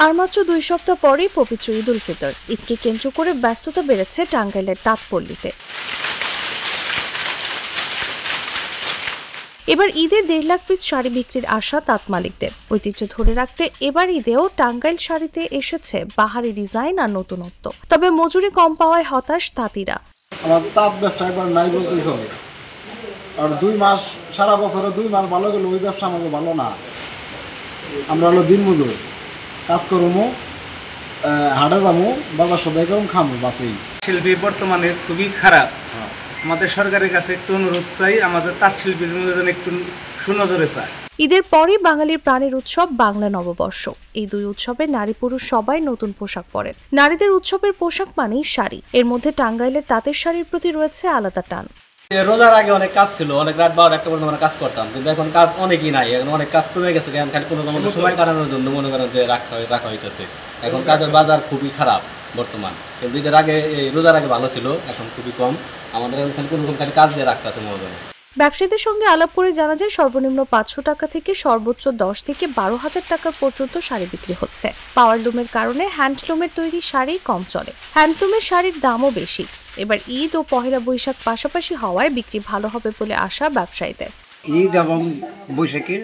আর মাত্র 2 সপ্তাহ পরেই পবিত্র ঈদ উল ফিতর। ঈদকে কেন্দ্র করে ব্যস্ততা বেড়েছে টাঙ্গাইলের তাঁতপল্লীতে। এবার ঈদে 1.5 লাখ পিস শাড়ি বিক্রির আশা তাঁত মালিকদের। ঐতিহ্য ধরে রাখতে এবার ঈদেও টাঙ্গাইল শাড়িতে এসেছে বাহারি ডিজাইন আর নতুনত্ব। তবে মজুরি কম পাওয়ায় হতাশ তাঁতিরা। আমার তাঁত ব্যবসা একবার নাই বলতেই চলে। আর 2 মাস সারা বছরে 2 মাস ভালো গেলে ওই ব্যবসা আমাকে ভালো না। আমরা হলো দিন মজুর, কাজ করবো, হাটে যাবো, বাজার সদাই করুন, খামো, বাসেই। শিল্পী বর্তমানে খুবই খারাপ। আমাদের সরকারের কাছে একটু অনুরোধ চাই, আমাদের তাঁত শিল্পীর জন্য একটু সুনজরে চাই। ঈদের পরই বাঙালির প্রাণের উৎসব বাংলা নববর্ষ। এই 2 উৎসবে নারী পুরুষ সবাই নতুন পোশাক পরেন। নারীদের উৎসবের পোশাক মানেই শাড়ি। এর মধ্যে টাঙ্গাইলের তাঁতের শাড়ির প্রতি রয়েছে আলাদা টান। রোজার আগে অনেক কাজ ছিল, অনেক রাত 12-1 পর্যন্ত আমরা কাজ করতাম, কিন্তু এখন কাজ অনেকই নাই। এখন অনেক কাজ কমে গেছে, খালি কোনো সময় কাটানোর জন্য মনে করেন যে রাখা হইতেছে। এখন কাজের বাজার খুবই খারাপ বর্তমান, কিন্তু ঈদের আগে রোজার আগে ভালো ছিল, এখন খুবই কম। আমাদের এখন কোনো রকম খালি কাজ দিয়ে রাখতেছে মনে। ব্যবসায়ীদের সঙ্গে আলাপ করে জানা যায় সর্বনিম্ন 500 টাকা থেকে সর্বোচ্চ 10 থেকে 12,000 টাকা পর্যন্ত শাড়ি বিক্রি হচ্ছে। পাওয়ারলুমের কারণে হ্যান্ডলুমের তৈরি শাড়ি কম চলে। হ্যান্ডলুমের শাড়ির দামও বেশি। এবার ঈদ ও পহেলা বৈশাখ পাশাপাশি হওয়ায় বিক্রি ভালো হবে বলে আশা ব্যবসায়ীদের। ঈদ এবং বৈশাখের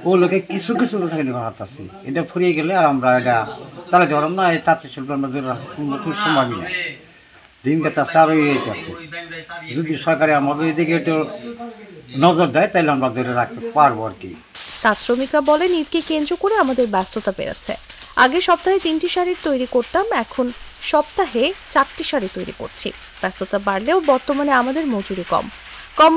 ও লোকে কিছু কিছু আছে, এটা ফুরিয়ে গেলে আর আমরা এটা চালাতে পারলাম না। এই তাঁতের শিল্প আমরা খুব সম্ভাবী না। দিনকে চাষে আরও আছে, যদি সরকারে আমাদের এদিকে একটু নজর দেয় তাহলে আমরা ধরে রাখতে পারবো আর কি। তাঁত শ্রমিকরা বলেন ঈদকে কেন্দ্র করে আমাদের ব্যস্ততা বেড়েছে। আগে সপ্তাহে 3টি শাড়ি তৈরি করতাম, এখন সপ্তাহে 4টি শাড়ি তৈরি করছি। ব্যস্ততা বাড়লেও বর্তমানে আমাদের মজুরি কম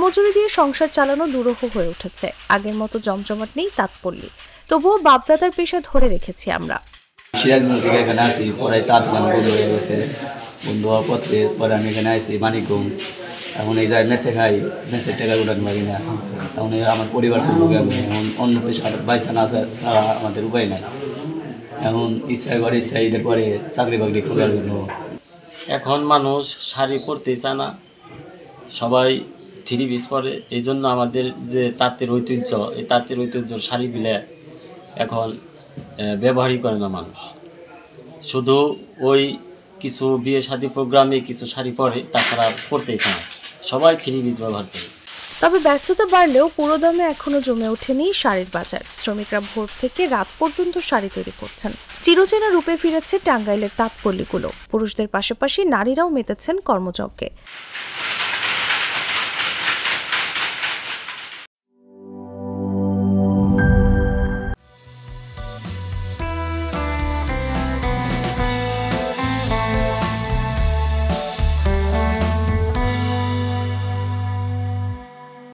মজুরি দিয়ে সংসার চালানো দুরূহ হয়ে উঠেছে। আগের মতো জমজমাট নেই তাঁতপল্লী, তবুও বাপদাদার পেশা ধরে রেখেছি আমরা। সিরাজগঞ্জ থেকে এখানে আসছি, পরে তাঁত গান বন্ধ হয়ে গেছে। বন্ধ হওয়ার পরে আমি এখানে আসছি মানিকগঞ্জ। এখন এই জায়গায় মেসে খাই, মেসের টাকা উঠাতে পারি না। এখন আমার পরিবার চলবে, আমি এখন অন্য পেশা বাইস্তান আছে ছাড়া আমাদের উপায় নাই। এখন ইচ্ছা করে ঈদের পরে চাকরি বাকরি খোঁজার জন্য। এখন মানুষ শাড়ি পরতেই চায় না, সবাই 3 পিস পরে। এই জন্য আমাদের যে তাঁতের ঐতিহ্য, এই তাঁতের ঐতিহ্যর শাড়িগুলো এখন ব্যবহারই করে না মানুষ। শুধু ওই কিছু বিয়ে শাদী প্রোগ্রামে কিছু শাড়ি পরে, তাছাড়া পরতেই চায় না, সবাই 3 পিস ব্যবহার করে। তবে ব্যস্ততা বাড়লেও পুরো দামে এখনো জমে ওঠেনি শাড়ির বাজার। শ্রমিকরা ভোর থেকে রাত পর্যন্ত শাড়ি তৈরি করছেন। চিরচেনা রূপে ফিরেছে টাঙ্গাইলের তাঁতপল্লীগুলো। পুরুষদের পাশাপাশি নারীরাও মেতেছেন কর্মযজ্ঞে।